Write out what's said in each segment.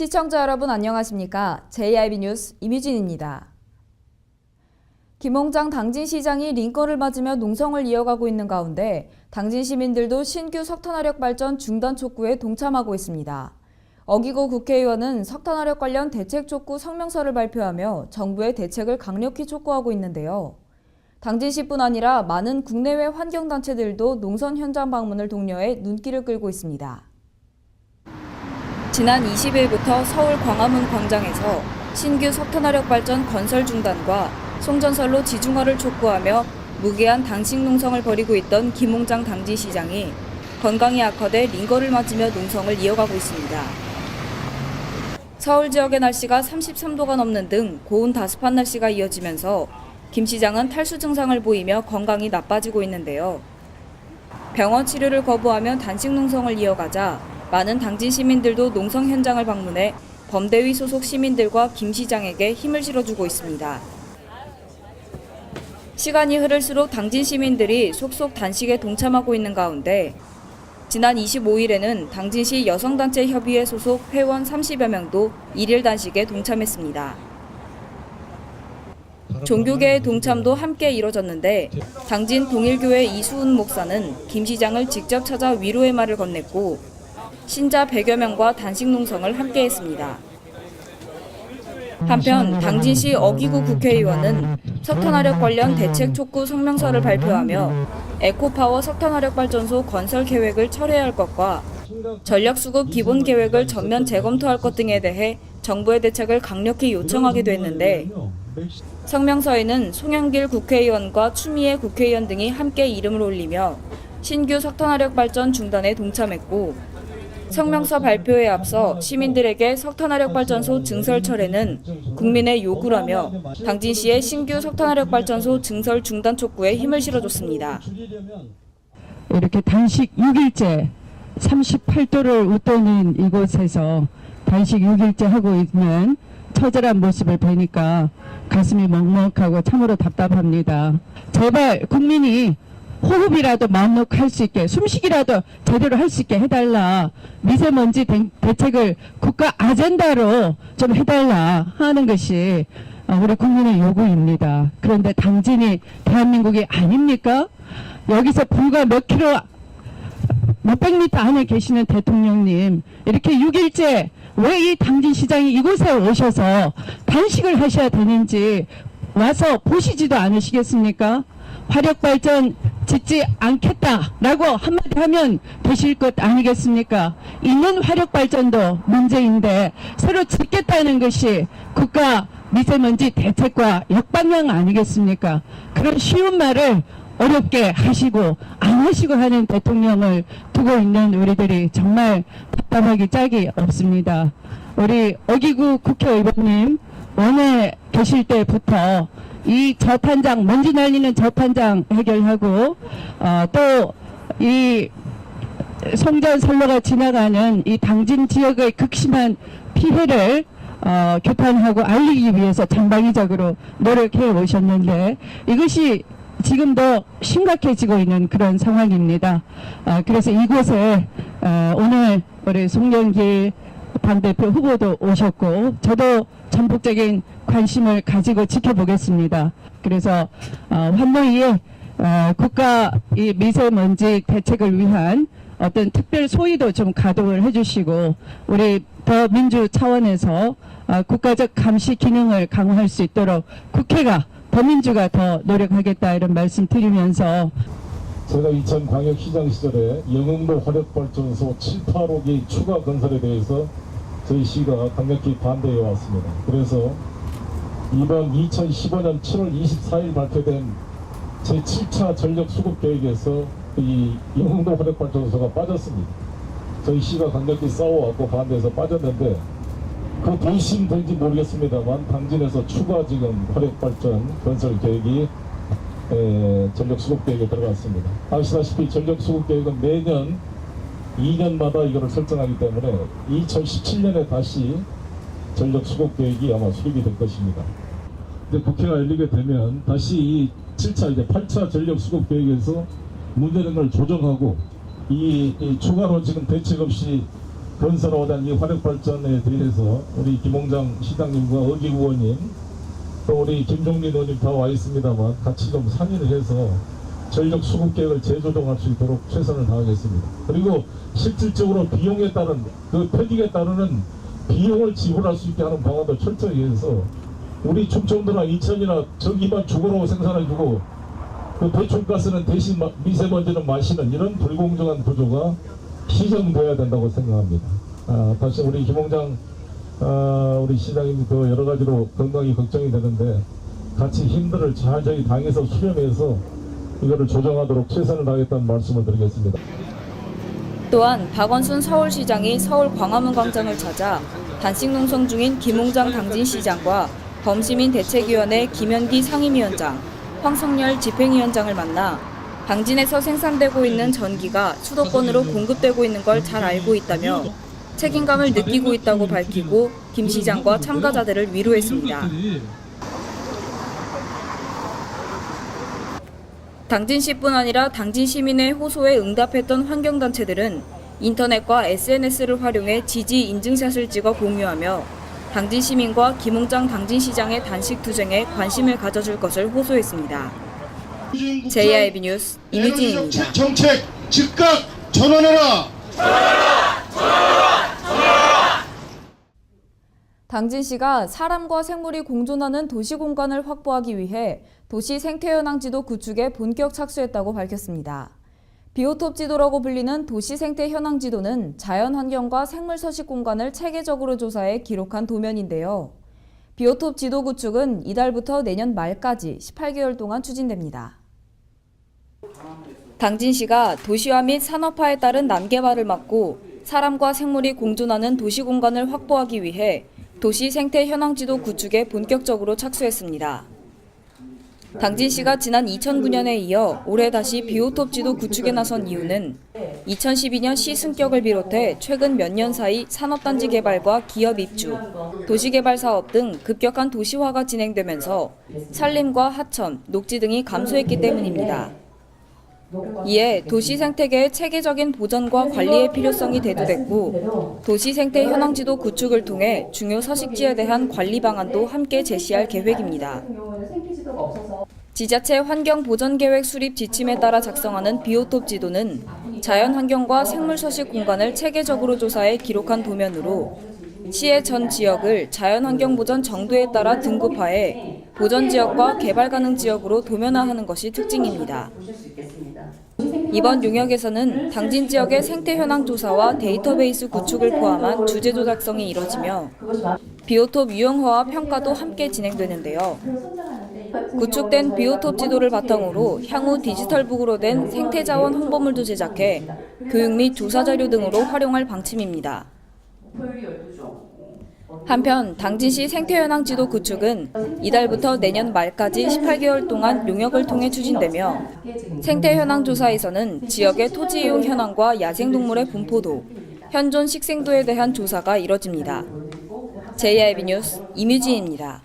시청자 여러분 안녕하십니까? JIB 뉴스 이미진입니다. 김홍장 당진시장이 링컨을 맞으며 농성을 이어가고 있는 가운데 당진 시민들도 신규 석탄화력 발전 중단 촉구에 동참하고 있습니다. 어기고 국회의원은 석탄화력 관련 대책 촉구 성명서를 발표하며 정부의 대책을 강력히 촉구하고 있는데요. 당진시뿐 아니라 많은 국내외 환경단체들도 농선 현장 방문을 독려해 눈길을 끌고 있습니다. 지난 20일부터 서울 광화문 광장에서 신규 석탄화력 발전 건설 중단과 송전설로 지중화를 촉구하며 무계한 단식 농성을 벌이고 있던 김홍장 당진시장이 건강이 악화돼 링거를 맞으며 농성을 이어가고 있습니다. 서울 지역의 날씨가 33도가 넘는 등 고온 다습한 날씨가 이어지면서 김 시장은 탈수 증상을 보이며 건강이 나빠지고 있는데요. 병원 치료를 거부하며 단식 농성을 이어가자 많은 당진 시민들도 농성 현장을 방문해 범대위 소속 시민들과 김 시장에게 힘을 실어주고 있습니다. 시간이 흐를수록 당진 시민들이 속속 단식에 동참하고 있는 가운데 지난 25일에는 당진시 여성단체 협의회 소속 회원 30여 명도 일일 단식에 동참했습니다. 종교계의 동참도 함께 이뤄졌는데 당진 동일교회 이수은 목사는 김 시장을 직접 찾아 위로의 말을 건넸고 신자 100여 명과 단식 농성을 함께 했습니다. 한편 당진시 어기구 국회의원은 석탄화력 관련 대책 촉구 성명서를 발표하며 에코파워 석탄화력발전소 건설 계획을 철회할 것과 전력수급 기본 계획을 전면 재검토할 것 등에 대해 정부의 대책을 강력히 요청하기도 했는데 성명서에는 송영길 국회의원과 추미애 국회의원 등이 함께 이름을 올리며 신규 석탄화력 발전 중단에 동참했고 성명서 발표에 앞서 시민들에게 석탄화력 발전소 증설 철회는 국민의 요구라며 당진시의 신규 석탄화력 발전소 증설 중단 촉구에 힘을 실어줬습니다. 이렇게 단식 6일째 38도를 웃도는 이곳에서 단식 6일째 하고 있는 처절한 모습을 보니까 가슴이 먹먹하고 참으로 답답합니다. 제발 국민이 호흡이라도 마음 놓고 할 수 있게, 숨쉬기라도 제대로 할 수 있게 해달라. 미세먼지 대책을 국가 아젠다로 좀 해달라 하는 것이 우리 국민의 요구입니다. 그런데 당진이 대한민국이 아닙니까? 여기서 불과 몇백 미터 안에 계시는 대통령님, 이렇게 6일째 왜 이 당진시장이 이곳에 오셔서 단식을 하셔야 되는지 와서 보시지도 않으시겠습니까? 화력발전 짓지 않겠다라고 한마디 하면 되실 것 아니겠습니까? 있는 화력발전도 문제인데 새로 짓겠다는 것이 국가 미세먼지 대책과 역방향 아니겠습니까? 그런 쉬운 말을 어렵게 하시고 안 하시고 하는 대통령을 두고 있는 우리들이 정말 답답하기 짝이 없습니다. 우리 어기구 국회의원님 원에 계실 때부터 이 저탄장, 먼지 날리는 저탄장 해결하고 또 이 송전선로가 지나가는 이 당진 지역의 극심한 피해를 규탄하고 알리기 위해서 전방위적으로 노력해 오셨는데 이것이 지금도 심각해지고 있는 그런 상황입니다. 그래서 이곳에 오늘 우리 송영길 당대표 후보도 오셨고 저도 전폭적인 관심을 가지고 지켜보겠습니다. 그래서 환노위에 국가 이 미세먼지 대책을 위한 어떤 특별 소위도 좀 가동을 해주시고 우리 더민주 차원에서 국가적 감시 기능을 강화할 수 있도록 국회가 더민주가 더 노력하겠다 이런 말씀 드리면서 제가 이천광역시장 시절에 영흥도 화력발전소 7, 8호기 추가 건설에 대해서 저희 시가 강력히 반대해 왔습니다. 그래서 이번 2015년 7월 24일 발표된 제7차 전력수급계획에서 이 영흥도 화력발전소가 빠졌습니다. 저희 시가 강력히 싸워왔고 반대해서 빠졌는데 그 본심된지 모르겠습니다만 당진에서 추가 지금 화력발전 건설 계획이 전력수급계획에 들어갔습니다. 아시다시피 전력수급계획은 매년 2년마다 이거를 설정하기 때문에 2017년에 다시 전력수급계획이 아마 수립이 될 것입니다. 이제 국회가 열리게 되면 다시 이 7차 이제 8차 전력수급계획에서 문제된 걸 조정하고 이 추가로 지금 대책 없이 건설하고자 이 화력발전에 대해서 우리 김홍장 시장님과 어기구 의원님 또 우리 김종민 의원님 다 와 있습니다만 같이 좀 상의를 해서 전력 수급 계획을 재조정할 수 있도록 최선을 다하겠습니다. 그리고 실질적으로 비용에 따른 그 폐기에 따르는 비용을 지불할 수 있게 하는 방안도 철저히 해서 우리 충청도나 인천이나 저기만 죽으라고 생산해주고 그 배출가스는 대신 미세먼지는 마시는 이런 불공정한 구조가 시정돼야 된다고 생각합니다. 다시 우리 김홍장 우리 시장님 그 여러 가지로 건강이 걱정이 되는데 같이 힘들을 잘 저희 당에서 수렴해서 이거를 조정하도록 최선을 다하겠다는 말씀을 드리겠습니다. 또한 박원순 서울시장이 서울 광화문 광장을 찾아 단식 농성 중인 김홍장 당진시장과 범시민 대책위원회 김현기 상임위원장, 황석열 집행위원장을 만나 당진에서 생산되고 있는 전기가 수도권으로 공급되고 있는 걸 잘 알고 있다며 책임감을 느끼고 있다고 밝히고 김 시장과 참가자들을 위로했습니다. 당진시뿐 아니라 당진 시민의 호소에 응답했던 환경단체들은 인터넷과 SNS를 활용해 지지 인증샷을 찍어 공유하며 당진 시민과 김홍장 당진시장의 단식 투쟁에 관심을 가져줄 것을 호소했습니다. JIB 뉴스 이미진입니다. 정책 즉각 전환하라! 당진시가 사람과 생물이 공존하는 도시 공간을 확보하기 위해 도시 생태현황 지도 구축에 본격 착수했다고 밝혔습니다. 비오톱 지도라고 불리는 도시 생태 현황 지도는 자연 환경과 생물 서식 공간을 체계적으로 조사해 기록한 도면인데요. 비오톱 지도 구축은 이달부터 내년 말까지 18개월 동안 추진됩니다. 당진시가 도시화 및 산업화에 따른 난개발을 막고 사람과 생물이 공존하는 도시 공간을 확보하기 위해 도시 생태 현황 지도 구축에 본격적으로 착수했습니다. 당진시가 지난 2009년에 이어 올해 다시 비오톱 지도 구축에 나선 이유는 2012년 시 승격을 비롯해 최근 몇 년 사이 산업단지 개발과 기업 입주, 도시개발 사업 등 급격한 도시화가 진행되면서 산림과 하천, 녹지 등이 감소했기 때문입니다. 이에 도시 생태계의 체계적인 보전과 관리의 필요성이 대두됐고 도시 생태 현황 지도 구축을 통해 중요 서식지에 대한 관리 방안도 함께 제시할 계획입니다. 지자체 환경보전계획 수립 지침에 따라 작성하는 비오톱 지도는 자연환경과 생물 서식 공간을 체계적으로 조사해 기록한 도면으로 시의 전 지역을 자연환경 보전 정도에 따라 등급화해 보전지역과 개발가능 지역으로 도면화하는 것이 특징입니다. 이번 용역에서는 당진 지역의 생태 현황 조사와 데이터베이스 구축을 포함한 주제조 작성이 이뤄지며 비오톱 유형화와 평가도 함께 진행되는데요. 구축된 비오톱 지도를 바탕으로 향후 디지털북으로 된 생태자원 홍보물도 제작해 교육 및 조사 자료 등으로 활용할 방침입니다. 한편 당진시 생태현황 지도 구축은 이달부터 내년 말까지 18개월 동안 용역을 통해 추진되며 생태현황 조사에서는 지역의 토지 이용 현황과 야생동물의 분포도, 현존 식생도에 대한 조사가 이뤄집니다. JIB 뉴스 이뮤진입니다.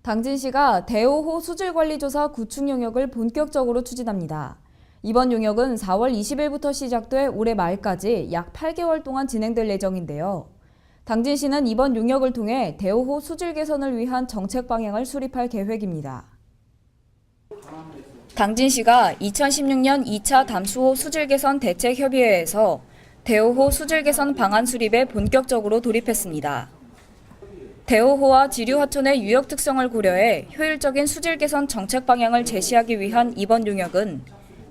당진시가 대오호 수질관리조사 구축 용역을 본격적으로 추진합니다. 이번 용역은 4월 20일부터 시작돼 올해 말까지 약 8개월 동안 진행될 예정인데요. 당진시는 이번 용역을 통해 대오호 수질 개선을 위한 정책 방향을 수립할 계획입니다. 당진시가 2016년 2차 담수호 수질 개선 대책 협의회에서 대오호 수질 개선 방안 수립에 본격적으로 돌입했습니다. 대오호와 지류하천의 유역 특성을 고려해 효율적인 수질 개선 정책 방향을 제시하기 위한 이번 용역은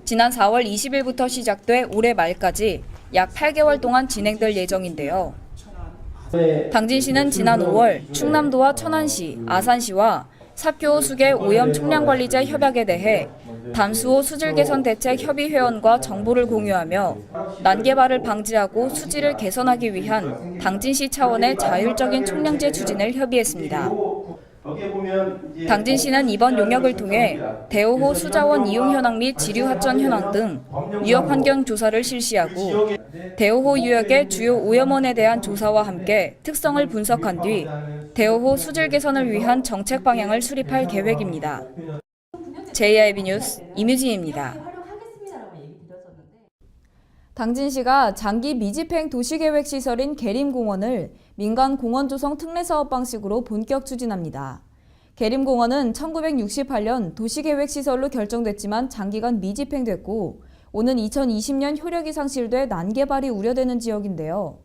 지난 4월 20일부터 시작돼 올해 말까지 약 8개월 동안 진행될 예정인데요. 당진시는 지난 5월 충남도와 천안시, 아산시와 삽교호수계 오염 총량관리제 협약에 대해 담수호 수질 개선 대책 협의회원과 정보를 공유하며 난개발을 방지하고 수질을 개선하기 위한 당진시 차원의 자율적인 총량제 추진을 협의했습니다. 당진시는 이번 용역을 통해 대오호 수자원 이용 현황 및 지류하천 현황 등 유역 환경 조사를 실시하고 대오호 유역의 주요 오염원에 대한 조사와 함께 특성을 분석한 뒤 대오호 수질 개선을 위한 정책 방향을 수립할 계획입니다. JIB 뉴스 이뮤진입니다. 당진시가 장기 미집행 도시계획 시설인 계림공원을 민간 공원 조성 특례 사업 방식으로 본격 추진합니다. 계림공원은 1968년 도시계획 시설로 결정됐지만 장기간 미집행됐고 오는 2020년 효력이 상실돼 난개발이 우려되는 지역인데요.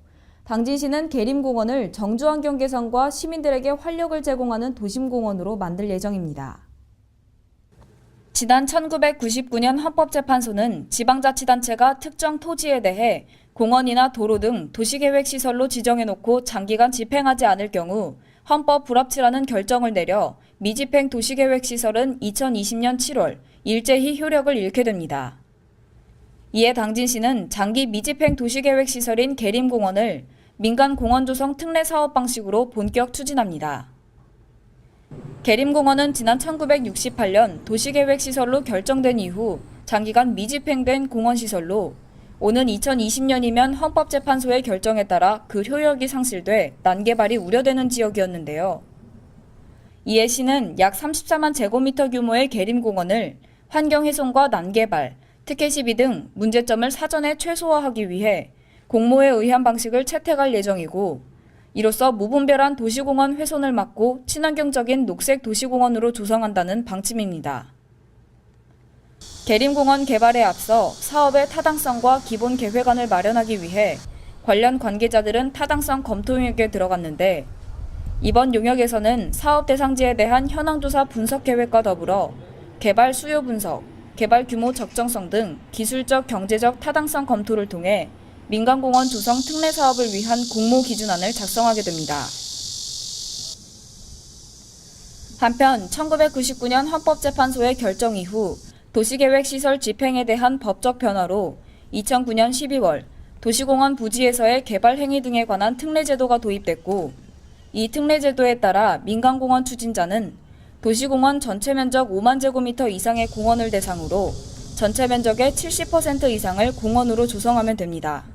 당진시는 계림공원을 정주환경 개선과 시민들에게 활력을 제공하는 도심공원으로 만들 예정입니다. 지난 1999년 헌법재판소는 지방자치단체가 특정 토지에 대해 공원이나 도로 등 도시계획시설로 지정해놓고 장기간 집행하지 않을 경우 헌법 불합치라는 결정을 내려 미집행 도시계획시설은 2020년 7월 일제히 효력을 잃게 됩니다. 이에 당진시는 장기 미집행 도시계획시설인 계림공원을 민간 공원 조성 특례 사업 방식으로 본격 추진합니다. 계림공원은 지난 1968년 도시계획시설로 결정된 이후 장기간 미집행된 공원시설로 오는 2020년이면 헌법재판소의 결정에 따라 그 효력이 상실돼 난개발이 우려되는 지역이었는데요. 이에 시는 약 34만 제곱미터 규모의 계림공원을 환경훼손과 난개발, 특혜 시비 등 문제점을 사전에 최소화하기 위해 공모에 의한 방식을 채택할 예정이고 이로써 무분별한 도시공원 훼손을 막고 친환경적인 녹색 도시공원으로 조성한다는 방침입니다. 계림공원 개발에 앞서 사업의 타당성과 기본 계획안을 마련하기 위해 관련 관계자들은 타당성 검토 용역에 들어갔는데 이번 용역에서는 사업 대상지에 대한 현황조사 분석 계획과 더불어 개발 수요 분석, 개발 규모 적정성 등 기술적, 경제적 타당성 검토를 통해 민간공원 조성 특례 사업을 위한 공모 기준안을 작성하게 됩니다. 한편 1999년 헌법재판소의 결정 이후 도시계획시설 집행에 대한 법적 변화로 2009년 12월 도시공원 부지에서의 개발 행위 등에 관한 특례제도가 도입됐고 이 특례제도에 따라 민간공원 추진자는 도시공원 전체 면적 5만 제곱미터 이상의 공원을 대상으로 전체 면적의 70% 이상을 공원으로 조성하면 됩니다.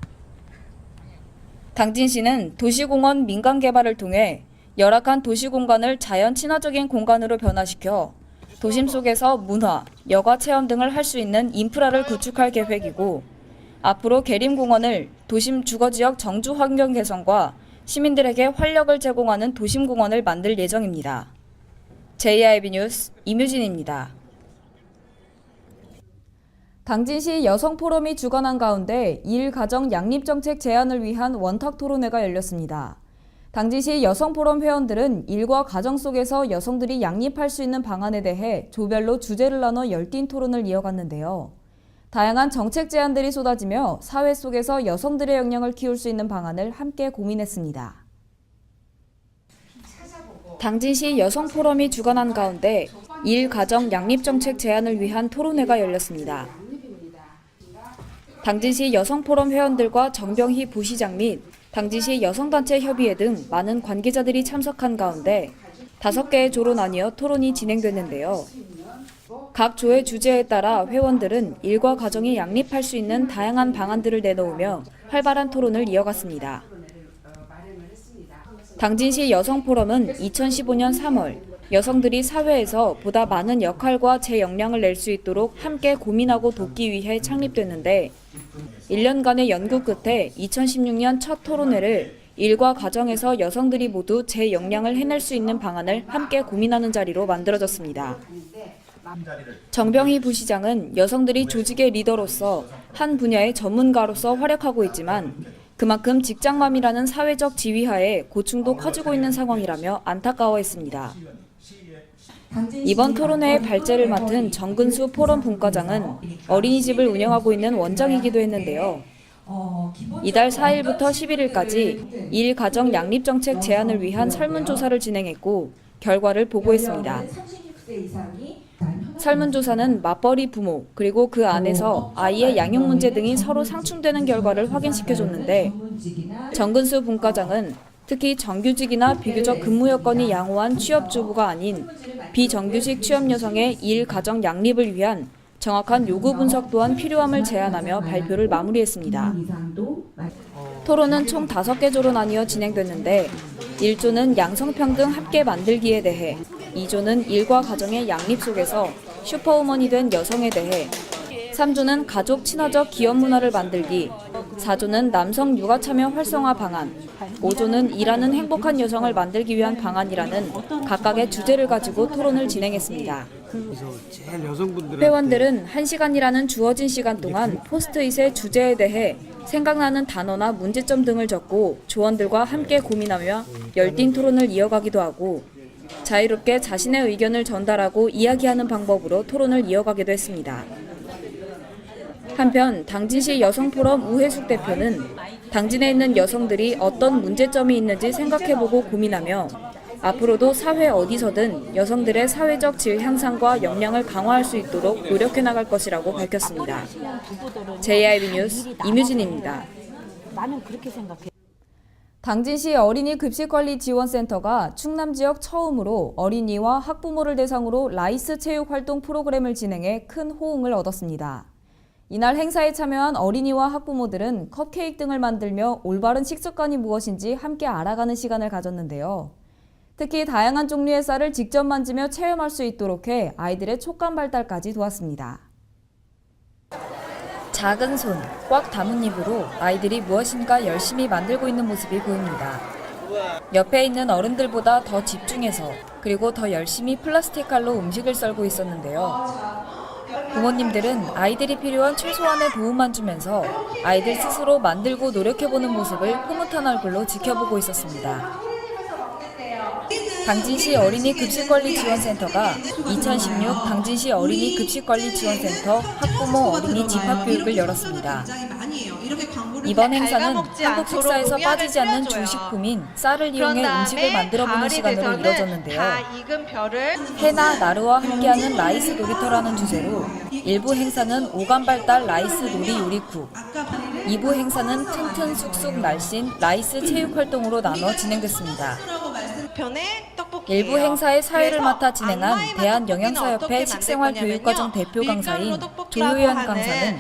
당진시는 도시공원 민간 개발을 통해 열악한 도시공간을 자연 친화적인 공간으로 변화시켜 도심 속에서 문화, 여가 체험 등을 할 수 있는 인프라를 구축할 계획이고 앞으로 계림공원을 도심 주거지역 정주 환경 개선과 시민들에게 활력을 제공하는 도심공원을 만들 예정입니다. JIB 뉴스 임유진입니다. 당진시 여성포럼이 주관한 가운데 일가정 양립정책 제안을 위한 원탁 토론회가 열렸습니다. 당진시 여성포럼 회원들은 일과 가정 속에서 여성들이 양립할 수 있는 방안에 대해 조별로 주제를 나눠 열띤 토론을 이어갔는데요. 다양한 정책 제안들이 쏟아지며 사회 속에서 여성들의 역량을 키울 수 있는 방안을 함께 고민했습니다. 당진시 여성포럼이 주관한 가운데 일가정 양립정책 제안을 위한 토론회가 열렸습니다. 당진시 여성포럼 회원들과 정병희 부시장 및 당진시 여성단체 협의회 등 많은 관계자들이 참석한 가운데 5개의 조로 나뉘어 토론이 진행됐는데요. 각 조의 주제에 따라 회원들은 일과 가정이 양립할 수 있는 다양한 방안들을 내놓으며 활발한 토론을 이어갔습니다. 당진시 여성포럼은 2015년 3월 여성들이 사회에서 보다 많은 역할과 제 역량을 낼 수 있도록 함께 고민하고 돕기 위해 창립됐는데 1년간의 연구 끝에 2016년 첫 토론회를 일과 가정에서 여성들이 모두 제 역량을 해낼 수 있는 방안을 함께 고민하는 자리로 만들어졌습니다. 정병희 부시장은 여성들이 조직의 리더로서 한 분야의 전문가로서 활약하고 있지만 그만큼 직장맘이라는 사회적 지위하에 고충도 커지고 있는 상황이라며 안타까워했습니다. 이번 토론회의 발제를 맡은 정근수 포럼 분과장은 어린이집을 운영하고 있는 원장이기도 했는데요. 이달 4일부터 11일까지 일가정 양립정책 제안을 위한 설문조사를 진행했고 결과를 보고했습니다. 설문조사는 맞벌이 부모 그리고 그 안에서 아이의 양육 문제 등이 서로 상충되는 결과를 확인시켜줬는데 정근수 분과장은 특히 정규직이나 비교적 근무 여건이 양호한 취업주부가 아닌 비정규직 취업 여성의 일 가정 양립을 위한 정확한 요구 분석 또한 필요함을 제안하며 발표를 마무리했습니다. 토론은 총 5개 조로 나뉘어 진행됐는데 1조는 양성평등 함께 만들기에 대해 2조는 일과 가정의 양립 속에서 슈퍼우먼이 된 여성에 대해 3조는 가족 친화적 기업 문화를 만들기, 4조는 남성 육아 참여 활성화 방안, 5조는 일하는 행복한 여성을 만들기 위한 방안이라는 각각의 주제를 가지고 토론을 진행했습니다. 회원들은 1시간이라는 주어진 시간 동안 포스트잇의 주제에 대해 생각나는 단어나 문제점 등을 적고 조원들과 함께 고민하며 열띤 토론을 이어가기도 하고 자유롭게 자신의 의견을 전달하고 이야기하는 방법으로 토론을 이어가기도 했습니다. 한편 당진시 여성포럼 우혜숙 대표는 당진에 있는 여성들이 어떤 문제점이 있는지 생각해보고 고민하며 앞으로도 사회 어디서든 여성들의 사회적 질 향상과 역량을 강화할 수 있도록 노력해 나갈 것이라고 밝혔습니다. JIB 뉴스 임유진입니다. 나는 그렇게 생각해. 당진시 어린이 급식관리 지원센터가 충남 지역 처음으로 어린이와 학부모를 대상으로 라이스 체육 활동 프로그램을 진행해 큰 호응을 얻었습니다. 이날 행사에 참여한 어린이와 학부모들은 컵케이크 등을 만들며 올바른 식습관이 무엇인지 함께 알아가는 시간을 가졌는데요. 특히 다양한 종류의 쌀을 직접 만지며 체험할 수 있도록 해 아이들의 촉감 발달까지 도왔습니다. 작은 손, 꽉 담은 입으로 아이들이 무엇인가 열심히 만들고 있는 모습이 보입니다. 옆에 있는 어른들보다 더 집중해서 그리고 더 열심히 플라스틱 칼로 음식을 썰고 있었는데요. 부모님들은 아이들이 필요한 최소한의 도움만 주면서 아이들 스스로 만들고 노력해보는 모습을 흐뭇한 얼굴로 지켜보고 있었습니다. 당진시 어린이 급식관리지원센터가 2016 당진시 어린이 급식관리지원센터 학부모 어린이 집합교육을 열었습니다. 이번 행사는 한국 식사에서 빠지지 않는 주식품인 쌀을 이용해 음식을 만들어보는 시간으로 이뤄졌는데요. 해나 나르와 함께하는 라이스 놀이터라는 주제로 1부 행사는 오감 발달 라이스 놀이 요리쿡, 2부 행사는 튼튼 쑥쑥 날씬 라이스 체육 활동으로 나눠 진행됐습니다. 일부 행사의 사회를 맡아 진행한 대한영양사협회 식생활교육과정 대표 강사인 조효연 강사는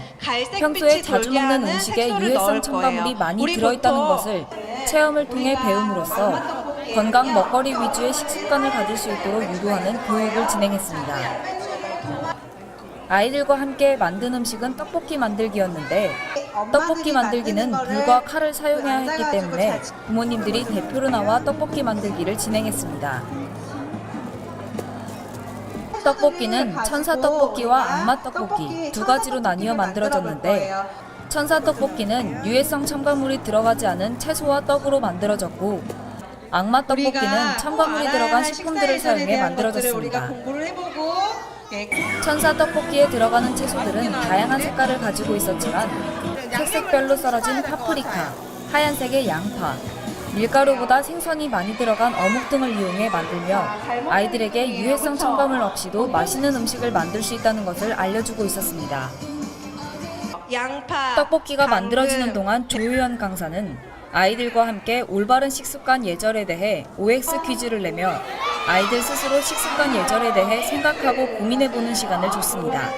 평소에 자주 먹는 음식에 유해성 첨가물이 많이 들어있다는 것을 체험을 통해 배움으로써 건강 먹거리 위주의 식습관을 가질 수 있도록 유도하는 교육을 진행했습니다. 아이들과 함께 만든 음식은 떡볶이 만들기였는데 떡볶이 만들기는 불과 칼을 사용해야 했기 때문에 부모님들이 대표로 나와 떡볶이 만들기를 진행했습니다. 떡볶이는 천사떡볶이와 악마떡볶이 두 가지로 나뉘어 만들어졌는데 천사떡볶이는 유해성 첨가물이 들어가지 않은 채소와 떡으로 만들어졌고 악마떡볶이는 첨가물이 들어간 식품들을 사용해 만들어졌습니다. 천사떡볶이에 들어가는 채소들은 다양한 색깔을 가지고 있었지만 색색별로 썰어진 파프리카, 하얀색의 양파, 밀가루보다 생선이 많이 들어간 어묵 등을 이용해 만들며 아이들에게 유해성 첨가물 없이도 맛있는 음식을 만들 수 있다는 것을 알려주고 있었습니다. 떡볶이가 만들어지는 동안 조효연 강사는 아이들과 함께 올바른 식습관 예절에 대해 OX 퀴즈를 내며 아이들 스스로 식습관 예절에 대해 생각하고 고민해보는 시간을 줬습니다.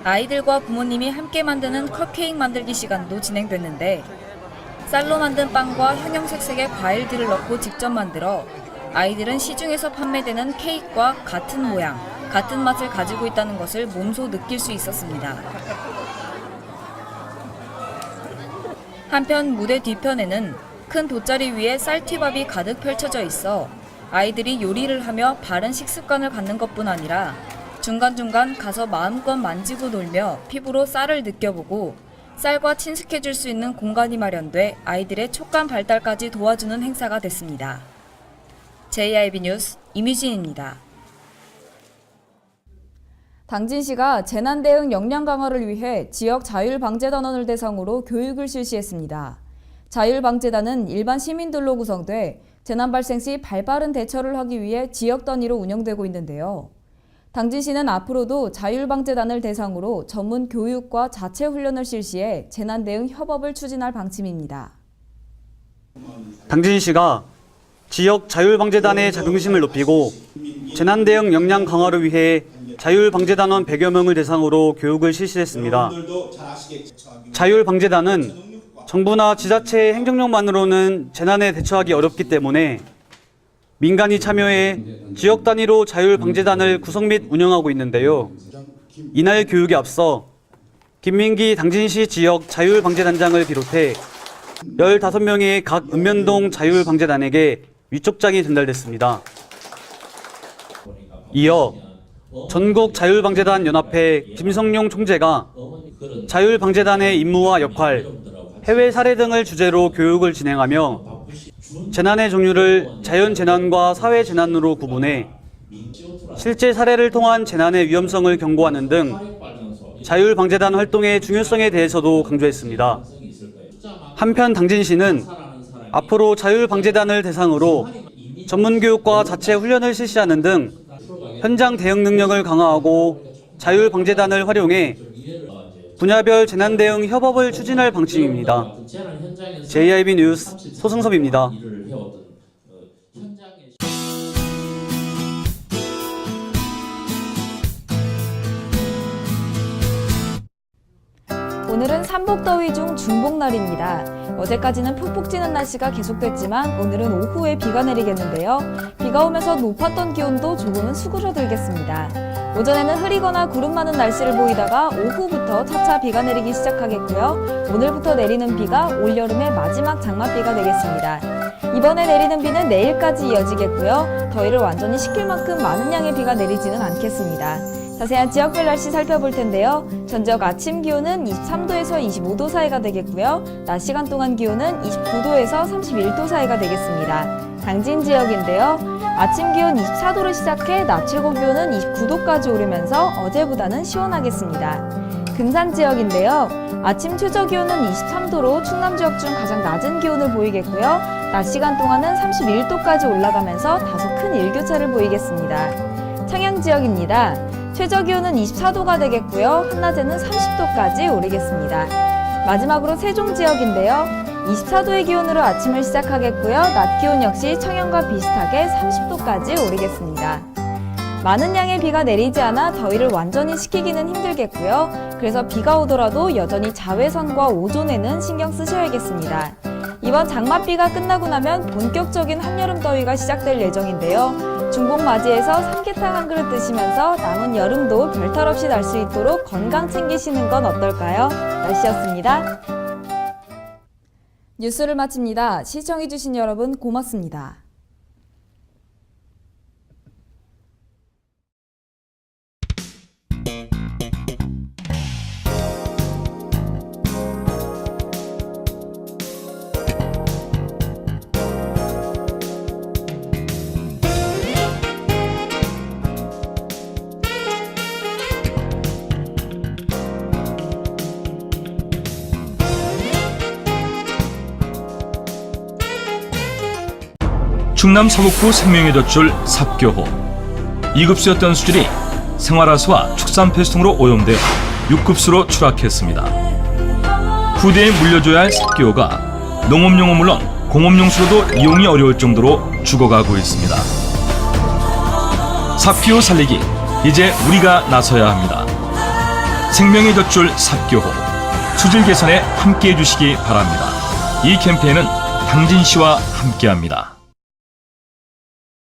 아이들과 부모님이 함께 만드는 컵케이크 만들기 시간도 진행됐는데 쌀로 만든 빵과 형형색색의 과일들을 넣고 직접 만들어 아이들은 시중에서 판매되는 케이크와 같은 모양, 같은 맛을 가지고 있다는 것을 몸소 느낄 수 있었습니다. 한편 무대 뒤편에는 큰 돗자리 위에 쌀튀밥이 가득 펼쳐져 있어 아이들이 요리를 하며 바른 식습관을 갖는 것뿐 아니라 중간중간 가서 마음껏 만지고 놀며 피부로 쌀을 느껴보고 쌀과 친숙해질 수 있는 공간이 마련돼 아이들의 촉감 발달까지 도와주는 행사가 됐습니다. JIB 뉴스 임유진입니다. 당진시가 재난 대응 역량 강화를 위해 지역 자율방재단원을 대상으로 교육을 실시했습니다. 자율방재단은 일반 시민들로 구성돼 재난 발생 시 발빠른 대처를 하기 위해 지역 단위로 운영되고 있는데요. 당진시는 앞으로도 자율방재단을 대상으로 전문 교육과 자체 훈련을 실시해 재난 대응 협업을 추진할 방침입니다. 당진시가 지역 자율방재단의 자긍심을 높이고 재난 대응 역량 강화를 위해 자율방재단원 100여 명을 대상으로 교육을 실시했습니다. 자율방재단은 정부나 지자체의 행정력만으로는 재난에 대처하기 어렵기 때문에 민간이 참여해 지역 단위로 자율방재단을 구성 및 운영하고 있는데요. 이날 교육에 앞서 김민기 당진시 지역 자율방재단장을 비롯해 15명의 각 읍면동 자율방재단에게 위촉장이 전달됐습니다. 이어 전국 자율방재단 연합회 김성용 총재가 자율방재단의 임무와 역할, 해외 사례 등을 주제로 교육을 진행하며 재난의 종류를 자연재난과 사회재난으로 구분해 실제 사례를 통한 재난의 위험성을 경고하는 등 자율방재단 활동의 중요성에 대해서도 강조했습니다. 한편 당진시는 앞으로 자율방재단을 대상으로 전문교육과 자체 훈련을 실시하는 등 현장 대응 능력을 강화하고 자율방재단을 활용해 분야별 재난 대응 협업을 추진할 방침입니다. JIB 뉴스 소승섭입니다. 오늘은 삼복더위 중 중복날입니다. 어제까지는 푹푹 찌는 날씨가 계속됐지만 오늘은 오후에 비가 내리겠는데요. 비가 오면서 높았던 기온도 조금은 수그러들겠습니다. 오전에는 흐리거나 구름 많은 날씨를 보이다가 오후부터 차차 비가 내리기 시작하겠고요. 오늘부터 내리는 비가 올여름의 마지막 장맛비가 되겠습니다. 이번에 내리는 비는 내일까지 이어지겠고요. 더위를 완전히 식힐 만큼 많은 양의 비가 내리지는 않겠습니다. 자세한 지역별 날씨 살펴볼 텐데요. 전 지역 아침 기온은 23도에서 25도 사이가 되겠고요. 낮 시간 동안 기온은 29도에서 31도 사이가 되겠습니다. 당진 지역인데요. 아침 기온 24도로 시작해 낮 최고 기온은 29도까지 오르면서 어제보다는 시원하겠습니다. 금산 지역인데요. 아침 최저 기온은 23도로 충남 지역 중 가장 낮은 기온을 보이겠고요. 낮 시간 동안은 31도까지 올라가면서 다소 큰 일교차를 보이겠습니다. 청양 지역입니다. 최저 기온은 24도가 되겠고요. 한낮에는 30도까지 오르겠습니다. 마지막으로 세종 지역인데요. 24도의 기온으로 아침을 시작하겠고요. 낮 기온 역시 청양과 비슷하게 30도까지 오르겠습니다. 많은 양의 비가 내리지 않아 더위를 완전히 식히기는 힘들겠고요. 그래서 비가 오더라도 여전히 자외선과 오존에는 신경 쓰셔야겠습니다. 이번 장맛비가 끝나고 나면 본격적인 한여름 더위가 시작될 예정인데요. 중복 맞이해서 삼계탕 한 그릇 드시면서 남은 여름도 별탈 없이 날 수 있도록 건강 챙기시는 건 어떨까요? 날씨였습니다. 뉴스를 마칩니다. 시청해주신 여러분 고맙습니다. 충남 서북부 생명의 젖줄 삽교호. 2급수였던 수질이 생활하수와 축산폐수통으로 오염되어 6급수로 추락했습니다. 후대에 물려줘야 할 삽교호가 농업용은 물론 공업용수로도 이용이 어려울 정도로 죽어가고 있습니다. 삽교호 살리기, 이제 우리가 나서야 합니다. 생명의 젖줄 삽교호, 수질 개선에 함께해 주시기 바랍니다. 이 캠페인은 당진시와 함께합니다.